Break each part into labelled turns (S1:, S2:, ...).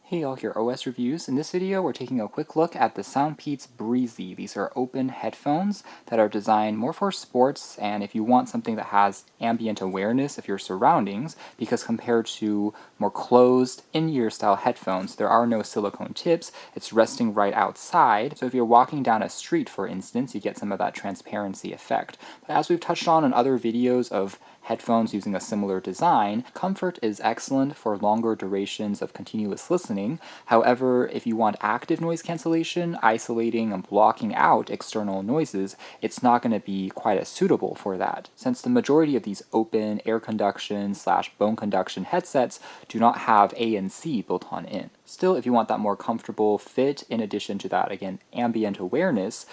S1: Hey all, here OS Reviews. In this video, we're taking a quick look at the SoundPEATS Breezy. These are open headphones that are designed more for sports and if you want something that has ambient awareness of your surroundings, because compared to more closed, in-ear style headphones, there are no silicone tips. It's resting right outside, so if you're walking down a street, for instance, you get some of that transparency effect. But as we've touched on in other videos of headphones using a similar design, comfort is excellent for longer durations of continuous listening. However, if you want active noise cancellation, isolating and blocking out external noises, it's not going to be quite as suitable for that, since the majority of these open air conduction / bone conduction headsets do not have ANC built on in. Still, if you want that more comfortable fit, in addition to that, again, ambient awareness,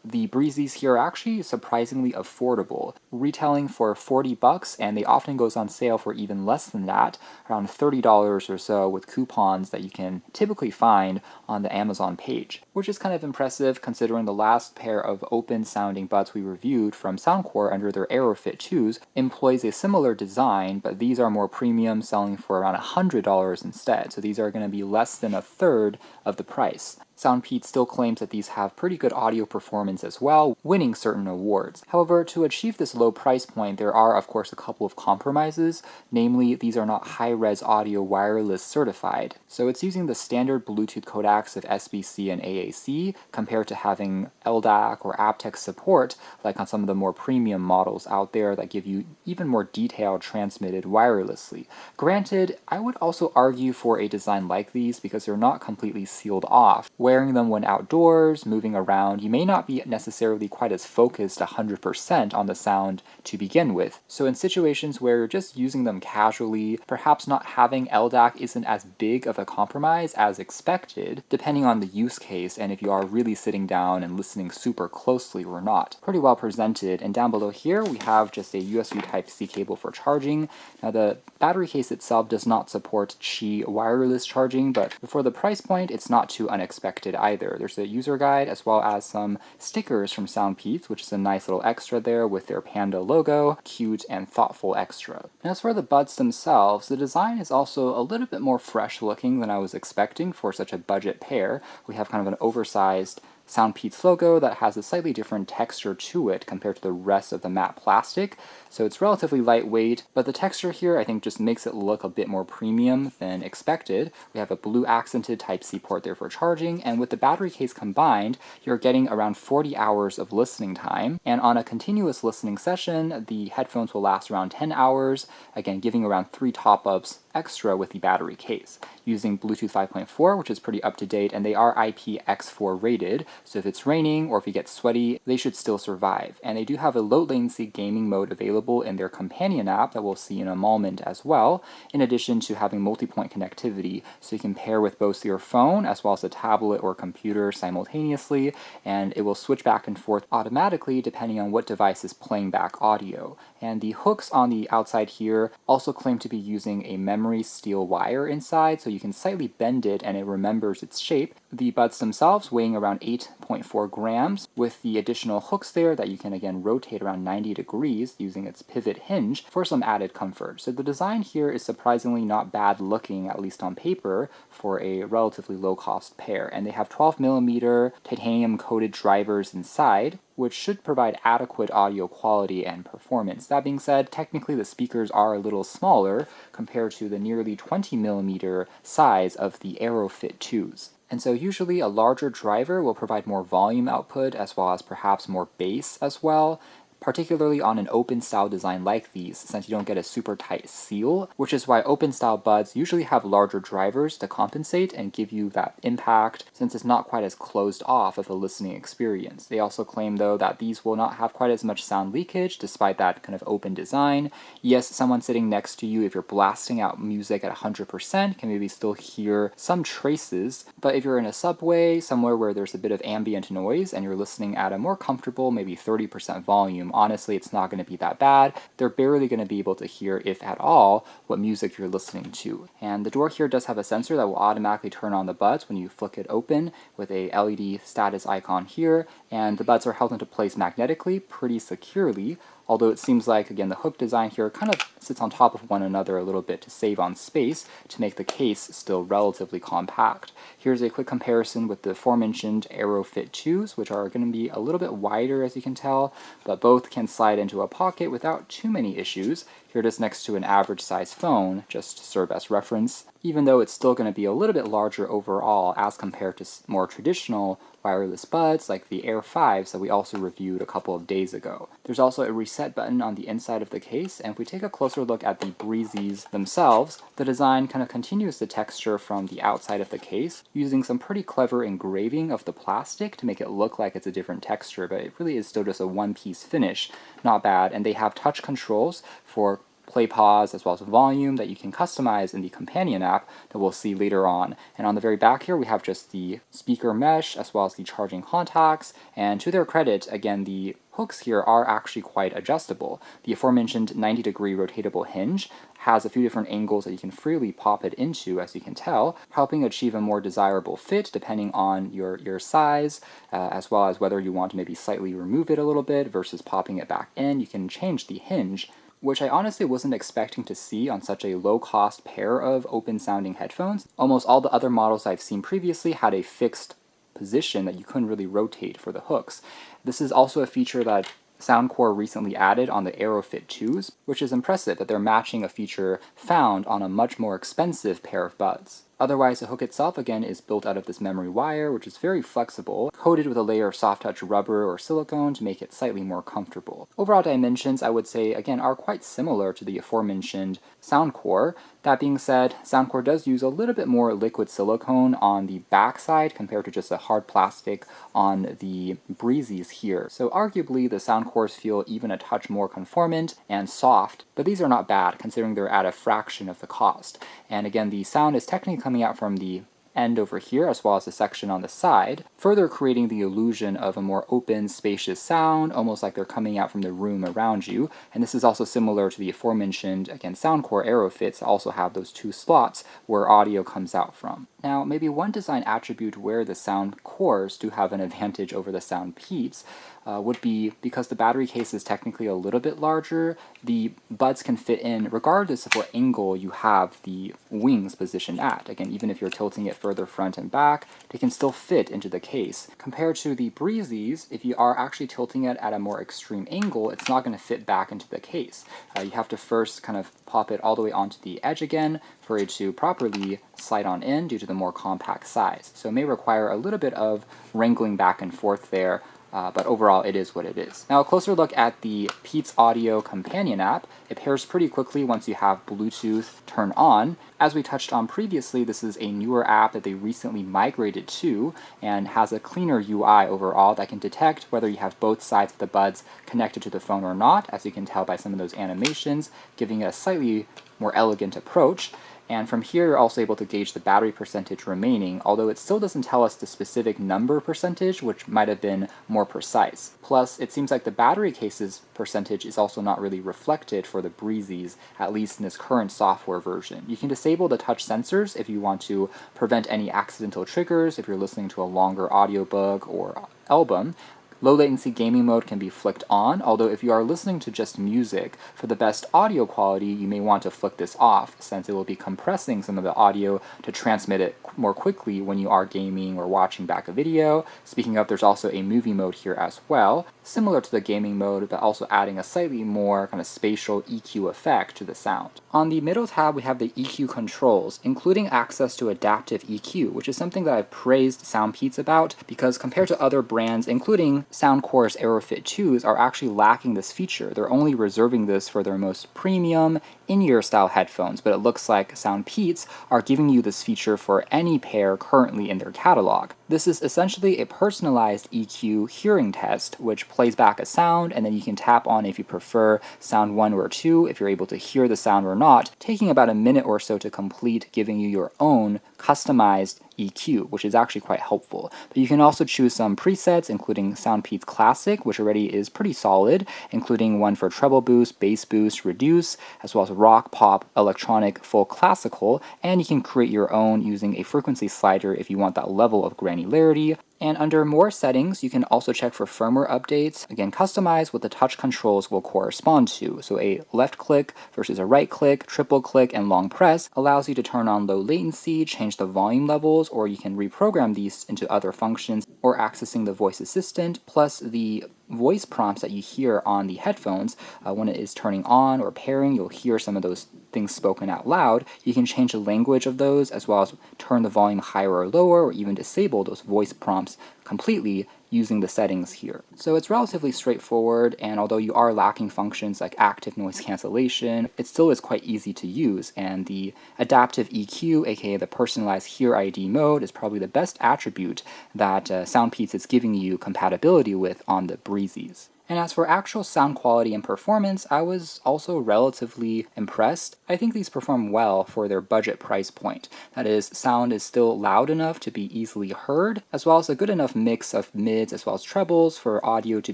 S1: the Breezys here are actually surprisingly affordable, retailing for $40, and they often goes on sale for even less than that, around $30 or so, with coupons that you can typically find on the Amazon page, which is kind of impressive considering the last pair of open sounding buds we reviewed from Soundcore under their AeroFit 2s employs a similar design, but these are more premium, selling for around $100 instead, so these are going to be less than a third of the price. SoundPEATS still claims that these have pretty good audio performance as well, winning certain awards. However, to achieve this low price point, there are of course a couple of compromises, namely these are not high-res audio wireless certified. So it's using the standard Bluetooth codecs of SBC and AAC compared to having LDAC or aptX support like on some of the more premium models out there that give you even more detail transmitted wirelessly. Granted, I would also argue for a design like these because they're not completely sealed off. Wearing them when outdoors, moving around, you may not be necessarily quite as focused 100% on the sound to begin with. So in situations where you're just using them casually, perhaps not having LDAC isn't as big of a compromise as expected, depending on the use case and if you are really sitting down and listening super closely or not. Pretty well presented, and down below here we have just a USB Type-C cable for charging. Now the battery case itself does not support Qi wireless charging, but for the price point it's not too unexpected either. There's a user guide as well as some stickers from SoundPEATS, which is a nice little extra there with their panda logo, cute and thoughtful extra. And as for the buds themselves, the design is also a little bit more fresh looking than I was expecting for such a budget pair. We have kind of an oversized SoundPEATS logo that has a slightly different texture to it compared to the rest of the matte plastic, so it's relatively lightweight, but the texture here I think just makes it look a bit more premium than expected. We have a blue accented Type-C port there for charging, and with the battery case combined, you're getting around 40 hours of listening time, and on a continuous listening session, the headphones will last around 10 hours, again giving around 3 top-ups extra with the battery case, using Bluetooth 5.4, which is pretty up-to-date, and they are IPX4 rated, so if it's raining or if you get sweaty, they should still survive. And they do have a low latency gaming mode available in their companion app that we'll see in a moment as well, in addition to having multi-point connectivity, so you can pair with both your phone as well as a tablet or computer simultaneously, and it will switch back and forth automatically depending on what device is playing back audio. And the hooks on the outside here also claim to be using a memory steel wire inside, so you can slightly bend it and it remembers its shape. The buds themselves weighing around 8.4 grams, with the additional hooks there that you can again rotate around 90 degrees using its pivot hinge for some added comfort. So the design here is surprisingly not bad looking, at least on paper, for a relatively low cost pair. And they have 12mm titanium coated drivers inside, which should provide adequate audio quality and performance. That being said, technically the speakers are a little smaller compared to the nearly 20mm size of the AeroFit 2s. And so usually a larger driver will provide more volume output as well as perhaps more bass as well, particularly on an open style design like these, since you don't get a super tight seal, which is why open style buds usually have larger drivers to compensate and give you that impact, since it's not quite as closed off of a listening experience. They also claim though that these will not have quite as much sound leakage despite that kind of open design. Yes, someone sitting next to you, if you're blasting out music at 100%, can maybe still hear some traces, but if you're in a subway, somewhere where there's a bit of ambient noise and you're listening at a more comfortable, maybe 30% volume, honestly it's not going to be that bad. They're barely going to be able to hear, if at all, what music you're listening to. And the door here does have a sensor that will automatically turn on the buds when you flick it open with a LED status icon here, and the buds are held into place magnetically pretty securely, although it seems like, again, the hook design here kind of sits on top of one another a little bit to save on space to make the case still relatively compact. Here's a quick comparison with the aforementioned AeroFit 2s, which are going to be a little bit wider, as you can tell, but both can slide into a pocket without too many issues. Here it is next to an average size phone, just to serve as reference, even though it's still going to be a little bit larger overall as compared to more traditional wireless buds like the Air 5s that we also reviewed a couple of days ago. There's also a reset button on the inside of the case, and if we take a closer look at the Breezys themselves, the design kind of continues the texture from the outside of the case, using some pretty clever engraving of the plastic to make it look like it's a different texture, but it really is still just a one-piece finish. Not bad, and they have touch controls for play pause as well as volume that you can customize in the companion app that we'll see later on. And on the very back here we have just the speaker mesh as well as the charging contacts, and to their credit, again, the hooks here are actually quite adjustable. The aforementioned 90-degree rotatable hinge has a few different angles that you can freely pop it into, as you can tell, helping achieve a more desirable fit depending on your size, as well as whether you want to maybe slightly remove it a little bit versus popping it back in. You can change the hinge, which I honestly wasn't expecting to see on such a low-cost pair of open-sounding headphones. Almost all the other models I've seen previously had a fixed position that you couldn't really rotate for the hooks. This is also a feature that Soundcore recently added on the AeroFit 2s, which is impressive that they're matching a feature found on a much more expensive pair of buds. Otherwise, the hook itself, again, is built out of this memory wire, which is very flexible, coated with a layer of soft-touch rubber or silicone to make it slightly more comfortable. Overall dimensions, I would say, again, are quite similar to the aforementioned Soundcore. That being said, Soundcore does use a little bit more liquid silicone on the backside compared to just a hard plastic on the Breezys here. So arguably, the Soundcores feel even a touch more conformant and soft, but these are not bad considering they're at a fraction of the cost. And again, the sound is technically coming out from the end over here as well as the section on the side, further creating the illusion of a more open, spacious sound, almost like they're coming out from the room around you. And this is also similar to the aforementioned, again, Soundcore AeroFits also have those two slots where audio comes out from. Now, maybe one design attribute where the Soundcores do have an advantage over the SoundPEATS would be because the battery case is technically a little bit larger, the buds can fit in regardless of what angle you have the wings positioned at. Again, even if you're tilting it further front and back, they can still fit into the case. Compared to the Breezys, if you are actually tilting it at a more extreme angle, it's not going to fit back into the case. You have to first kind of pop it all the way onto the edge again for it to properly slide on in due to the more compact size. So it may require a little bit of wrangling back and forth there, but overall it is what it is. Now a closer look at the Peats Audio companion app. It pairs pretty quickly once you have Bluetooth turned on. As we touched on previously, this is a newer app that they recently migrated to and has a cleaner UI overall that can detect whether you have both sides of the buds connected to the phone or not, as you can tell by some of those animations, giving it a slightly more elegant approach. And from here, you're also able to gauge the battery percentage remaining, although it still doesn't tell us the specific number percentage, which might have been more precise. Plus, it seems like the battery case's percentage is also not really reflected for the Breezys, at least in this current software version. You can disable the touch sensors if you want to prevent any accidental triggers if you're listening to a longer audiobook or album. Low latency gaming mode can be flicked on, although if you are listening to just music, for the best audio quality, you may want to flick this off, since it will be compressing some of the audio to transmit it more quickly when you are gaming or watching back a video. Speaking of, there's also a movie mode here as well, similar to the gaming mode, but also adding a slightly more kind of spatial EQ effect to the sound. On the middle tab, we have the EQ controls, including access to adaptive EQ, which is something that I've praised SoundPEATS about, because compared to other brands, including Soundcore's AeroFit 2s, are actually lacking this feature. They're only reserving this for their most premium, in-ear style headphones, but it looks like SoundPEATS are giving you this feature for any pair currently in their catalog. This is essentially a personalized EQ hearing test, which plays back a sound, and then you can tap on if you prefer sound 1 or 2, if you're able to hear the sound or not, taking about a minute or so to complete, giving you your own customized EQ, which is actually quite helpful. But you can also choose some presets, including SoundPEATS Classic, which already is pretty solid, including one for treble boost, bass boost, reduce, as well as rock, pop, electronic, full classical, and you can create your own using a frequency slider if you want that level of granularity. And under more settings, you can also check for firmware updates. Again, customize what the touch controls will correspond to. So a left click versus a right click, triple click, and long press allows you to turn on low latency, change the volume levels, or you can reprogram these into other functions or accessing the voice assistant, plus the voice prompts that you hear on the headphones. When it is turning on or pairing, you'll hear some of those things spoken out loud. You can change the language of those as well as turn the volume higher or lower, or even disable those voice prompts completely using the settings here. So it's relatively straightforward, and although you are lacking functions like active noise cancellation, it still is quite easy to use, and the adaptive EQ, aka the personalized Hear ID mode, is probably the best attribute that SoundPEATS is giving you compatibility with on the Breezys. And as for actual sound quality and performance, I was also relatively impressed. I think these perform well for their budget price point. That is, sound is still loud enough to be easily heard, as well as a good enough mix of mids as well as trebles for audio to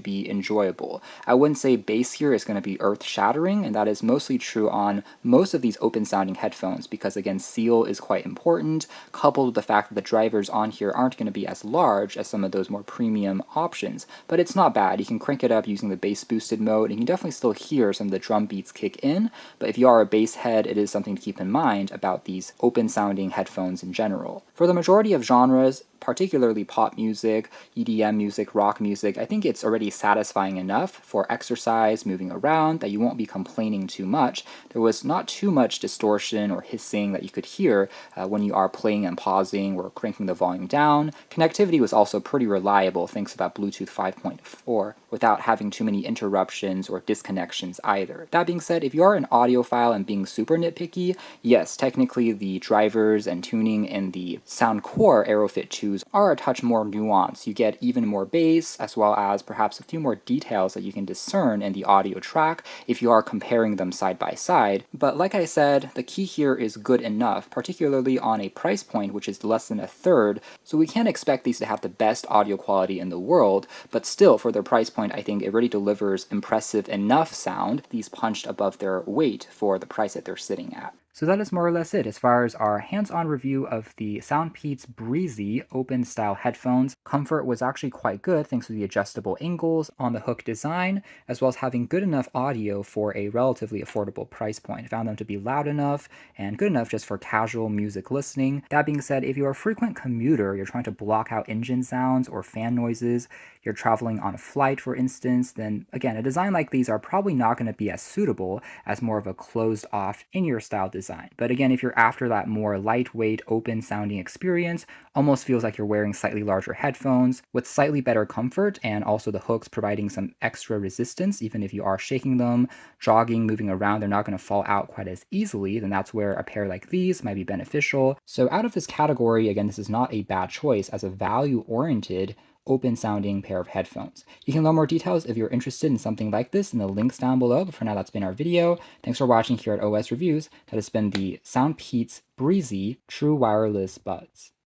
S1: be enjoyable. I wouldn't say bass here is going to be earth-shattering, and that is mostly true on most of these open-sounding headphones, because again, seal is quite important, coupled with the fact that the drivers on here aren't going to be as large as some of those more premium options. But it's not bad. You can crank it up using the bass boosted mode, and you can definitely still hear some of the drum beats kick in, but if you are a bass head, it is something to keep in mind about these open sounding headphones in general. For the majority of genres, particularly pop music, EDM music, rock music, I think it's already satisfying enough for exercise, moving around, that you won't be complaining too much. There was not too much distortion or hissing that you could hear when you are playing and pausing or cranking the volume down. Connectivity was also pretty reliable thanks to that Bluetooth 5.4 without having too many interruptions or disconnections either. That being said, if you are an audiophile and being super nitpicky, yes, technically the drivers and tuning in the Soundcore AeroFit 2 are a touch more nuanced. You get even more bass, as well as perhaps a few more details that you can discern in the audio track if you are comparing them side by side. But like I said, the key here is good enough, particularly on a price point which is less than a third, so we can't expect these to have the best audio quality in the world, but still for their price point I think it really delivers impressive enough sound, these punched above their weight for the price that they're sitting at. So that is more or less it as far as our hands-on review of the SoundPEATS Breezy open-style headphones. Comfort was actually quite good thanks to the adjustable angles on the hook design, as well as having good enough audio for a relatively affordable price point. I found them to be loud enough and good enough just for casual music listening. That being said, if you're a frequent commuter, you're trying to block out engine sounds or fan noises, you're traveling on a flight, for instance, then again, a design like these are probably not going to be as suitable as more of a closed-off in-ear style design. But again, if you're after that more lightweight, open-sounding experience, almost feels like you're wearing slightly larger headphones with slightly better comfort, and also the hooks providing some extra resistance, even if you are shaking them, jogging, moving around, they're not going to fall out quite as easily, then that's where a pair like these might be beneficial. So out of this category, again, this is not a bad choice as a value-oriented open sounding pair of headphones. You can learn more details if you're interested in something like this in the links down below, but for now that's been our video. Thanks for watching here at OS Reviews. That has been the SoundPEATS Breezy True Wireless Buds.